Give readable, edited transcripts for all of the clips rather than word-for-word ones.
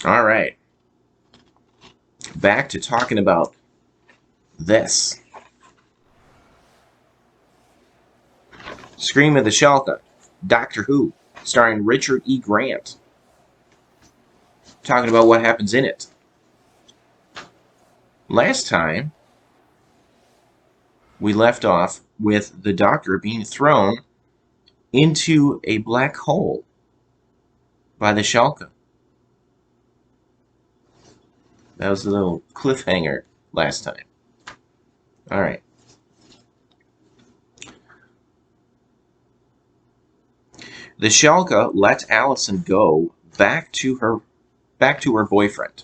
All right. Back to talking about this. Scream of the Shalka, Doctor Who, starring Richard E. Grant. Talking about what happens in it. Last time, we left off with the Doctor being thrown into a black hole by the Shalka. That was a little cliffhanger last time. All right. The Shalka let Allison go back to her boyfriend.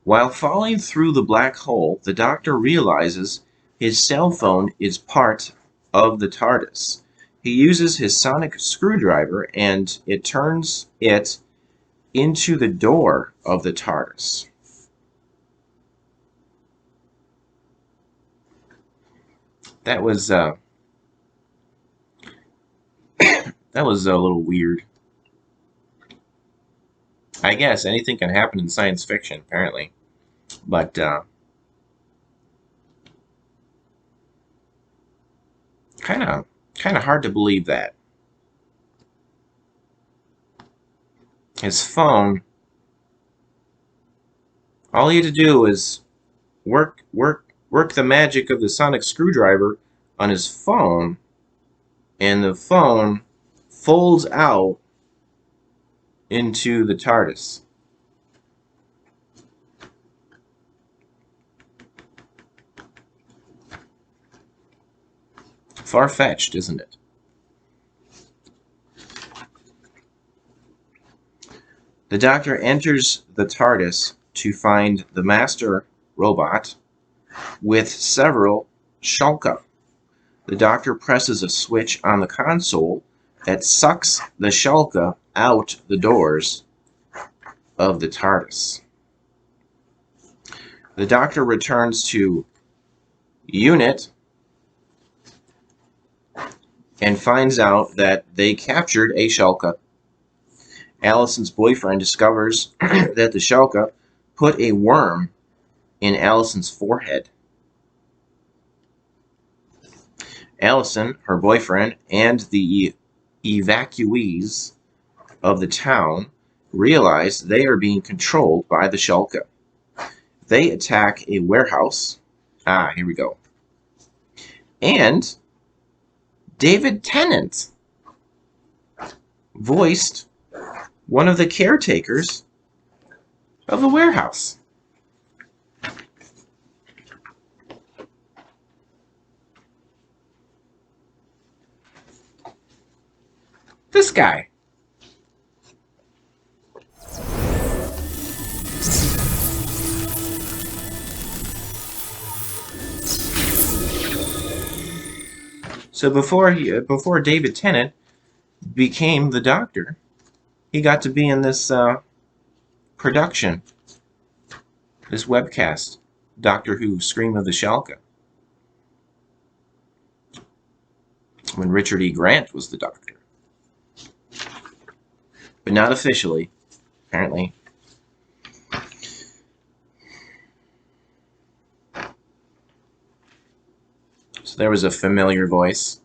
While falling through the black hole, the Doctor realizes his cell phone is part of the TARDIS. He uses his sonic screwdriver and it turns it into the door of the TARDIS. That was that was a little weird. I guess anything can happen in science fiction, apparently. But kind of hard to believe that. His phone, all he had to do was work the magic of the sonic screwdriver on his phone, and the phone folds out into the TARDIS. Far-fetched, isn't it? The Doctor enters the TARDIS to find the Master Robot with several Shalka. The Doctor presses a switch on the console that sucks the Shalka out the doors of the TARDIS. The Doctor returns to Unit and finds out that they captured a Shalka. Allison's boyfriend discovers that the Shalka put a worm in Allison's forehead. Allison, her boyfriend, and the evacuees of the town realize they are being controlled by the Shalka. They attack a warehouse. Here we go. And David Tennant voiced one of the caretakers of the warehouse. This guy. So before David Tennant became the Doctor, he got to be in this production, this webcast, Doctor Who, Scream of the Shalka, when Richard E. Grant was the Doctor. But not officially, apparently. So there was a familiar voice.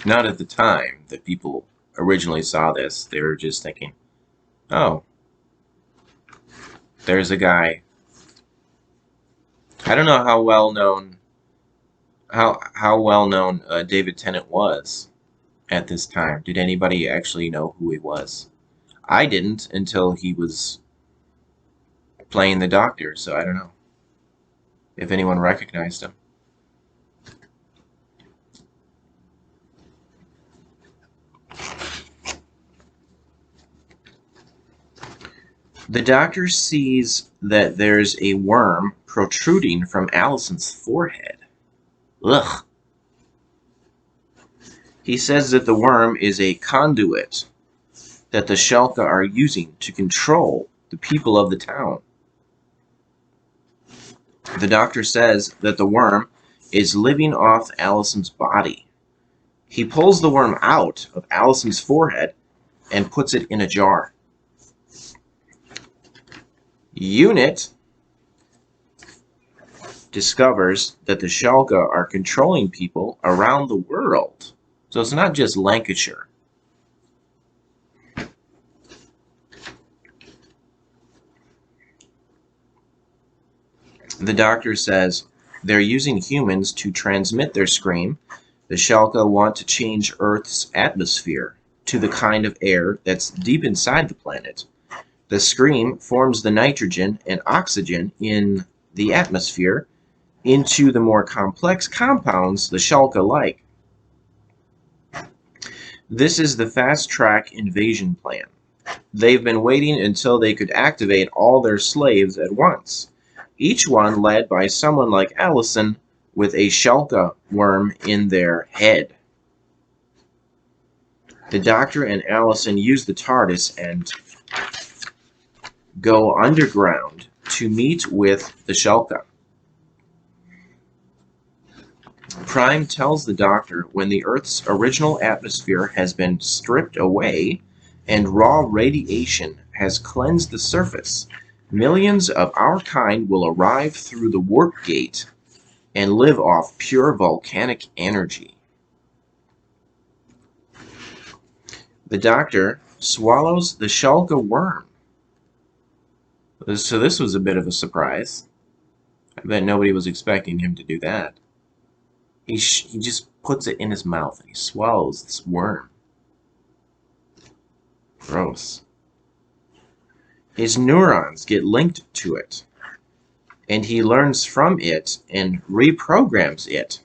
Not at the time that people originally saw this. They were just thinking, oh, there's a guy. I don't know how well known David Tennant was at this time. Did anybody actually know who he was? I didn't until he was playing the Doctor, so I don't know if anyone recognized him. The Doctor sees that there's a worm protruding from Allison's forehead. Ugh. He says that the worm is a conduit that the Shalka are using to control the people of the town. The Doctor says that the worm is living off Allison's body He pulls the worm out of Allison's forehead and puts it in a jar. Unit discovers that the Shalka are controlling people around the world. So it's not just Lancashire. The doctor says they're using humans to transmit their scream. The Shalka want to change Earth's atmosphere to the kind of air that's deep inside the planet. The scream forms the nitrogen and oxygen in the atmosphere into the more complex compounds the Shalka like. This is the fast-track invasion plan. They've been waiting until they could activate all their slaves at once, each one led by someone like Allison with a Shalka worm in their head. The doctor and Allison use the TARDIS and go underground to meet with the Shalka. Prime tells the doctor when the Earth's original atmosphere has been stripped away and raw radiation has cleansed the surface, millions of our kind will arrive through the warp gate and live off pure volcanic energy. The doctor swallows the Shalka worm. So this was a bit of a surprise. I bet nobody was expecting him to do that. He just puts it in his mouth and he swallows this worm. Gross. His neurons get linked to it, and he learns from it and reprograms it.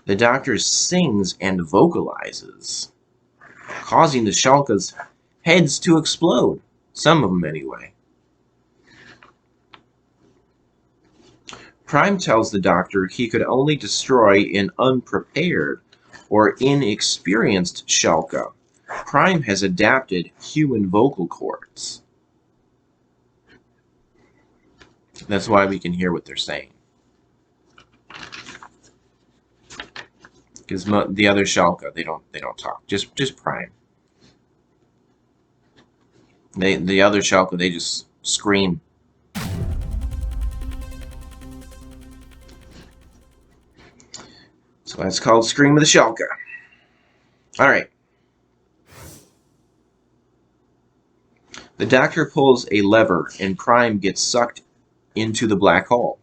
The doctor sings and vocalizes, causing the Shalka's heads to explode. Some of them, anyway. Prime tells the doctor he could only destroy an unprepared or inexperienced Shalka. Prime has adapted human vocal cords. That's why we can hear what they're saying. Because the other Shalka, they don't talk. Just Prime. The other Shalka, they just scream. So that's called Scream of the Shalka. Alright. The doctor pulls a lever and Prime gets sucked into the black hole.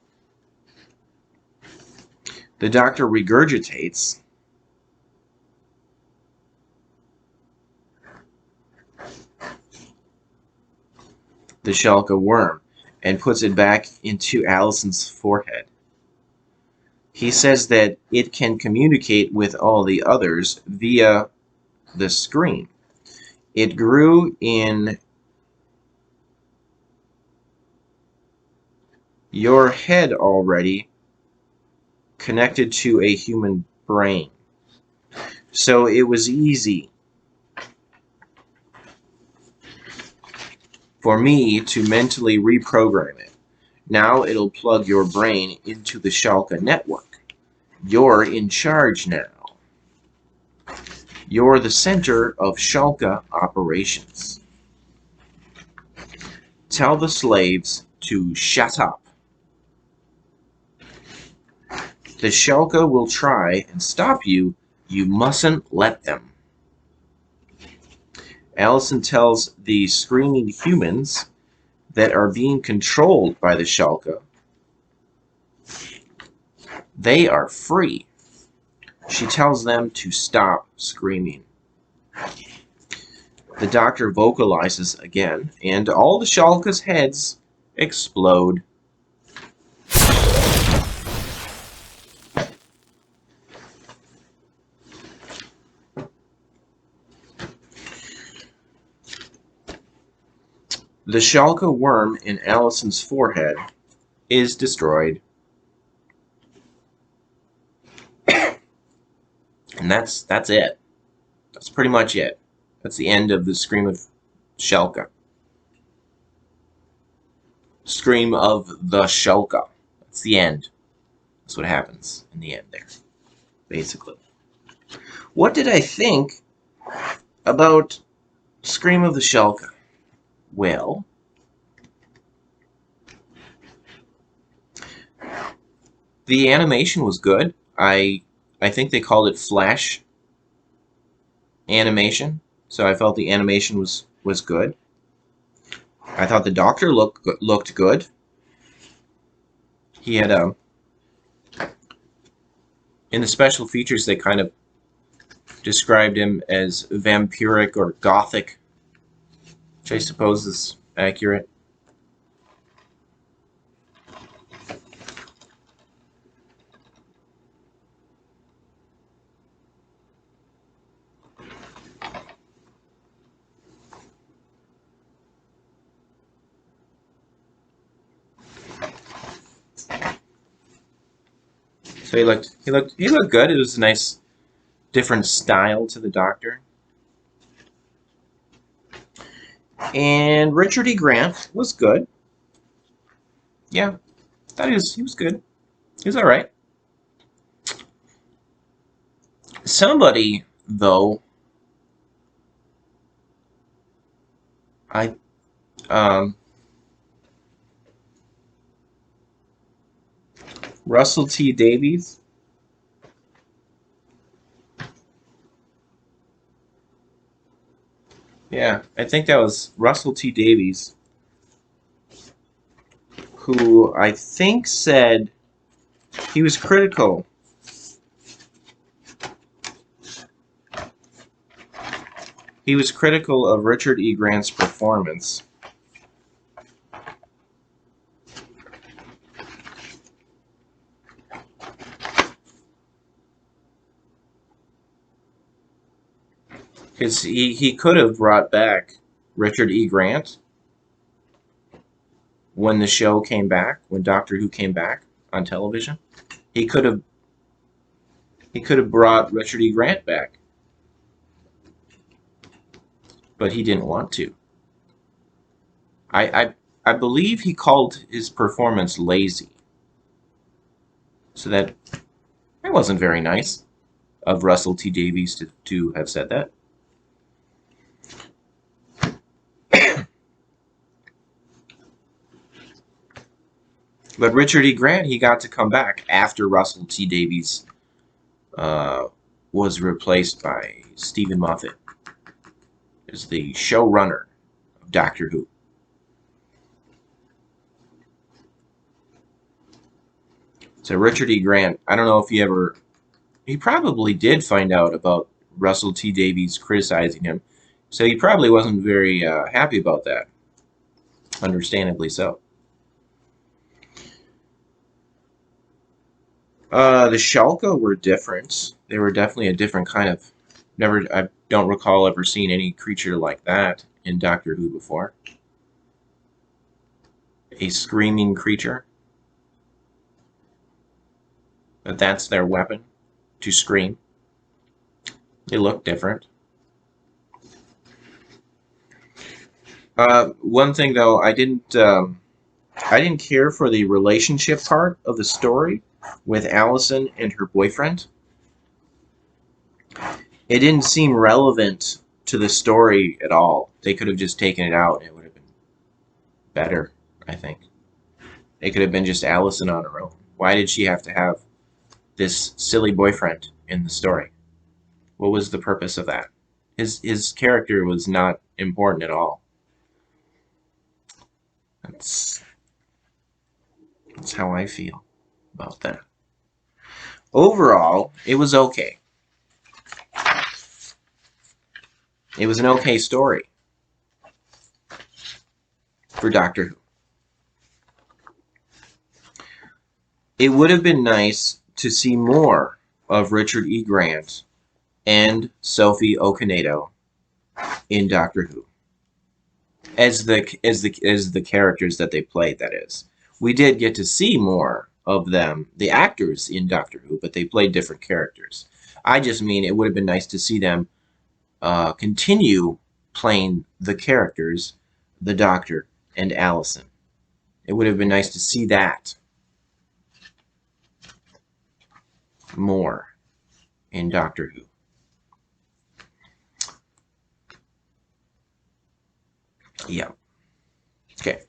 The doctor regurgitates the Shalka worm and puts it back into Allison's forehead. He says that it can communicate with all the others via the screen. It grew in your head already, connected to a human brain. So it was easy for me to mentally reprogram it. Now it'll plug your brain into the Shalka network. You're in charge now. You're the center of Shalka operations. Tell the slaves to shut up. The Shalka will try and stop you. You mustn't let them. Allison tells the screaming humans that are being controlled by the Shalka they are free. She tells them to stop screaming. The doctor vocalizes again, and all the Shalka's heads explode. The Shalka worm in Allison's forehead is destroyed. And that's it. That's pretty much it. That's the end of the Scream of Shalka. Scream of the Shalka. That's the end. That's what happens in the end there, basically. What did I think about Scream of the Shalka? Well, the animation was good. I think they called it flash animation, so I felt the animation was good. I thought the Doctor looked good. He had in the special features they kind of described him as vampiric or gothic, which I suppose is accurate. So he looked good. It was a nice different style to the Doctor. And Richard E. Grant was good. Yeah, thought he was good. He was all right. Somebody though, I um, Russell T Davies. Yeah, I think that was Russell T Davies, who I think said he was critical. He was critical of Richard E. Grant's performance. Because he could have brought back Richard E. Grant when the show came back, when Doctor Who came back on television. He could have brought Richard E. Grant back, but he didn't want to. I believe he called his performance lazy. So that wasn't very nice of Russell T Davies to have said that. But Richard E. Grant, he got to come back after Russell T Davies uh, was replaced by Stephen Moffat as the showrunner of Doctor Who. So Richard E. Grant, I don't know if he probably did find out about Russell T Davies criticizing him, so he probably wasn't very happy about that. Understandably so. The Shalka were different. They were definitely a different kind of. I don't recall ever seeing any creature like that in Doctor Who before. A screaming creature. But that's their weapon, to scream. They look different. One thing though, I didn't care for the relationship part of the story with Allison and her boyfriend. It didn't seem relevant to the story at all. They could have just taken it out and it would have been better, I think. It could have been just Allison on her own. Why did she have to have this silly boyfriend in the story? What was the purpose of that? His character was not important at all. That's that's how I feel about that. Overall, it was okay. It was an okay story for Doctor Who. It would have been nice to see more of Richard E. Grant and Sophie Okonedo in Doctor Who as the characters that they played. That is, we did get to see more of them, the actors in Doctor Who, but they played different characters. I just mean it would have been nice to see them continue playing the characters, the Doctor and Allison. It would have been nice to see that more in Doctor Who. Yeah. Okay.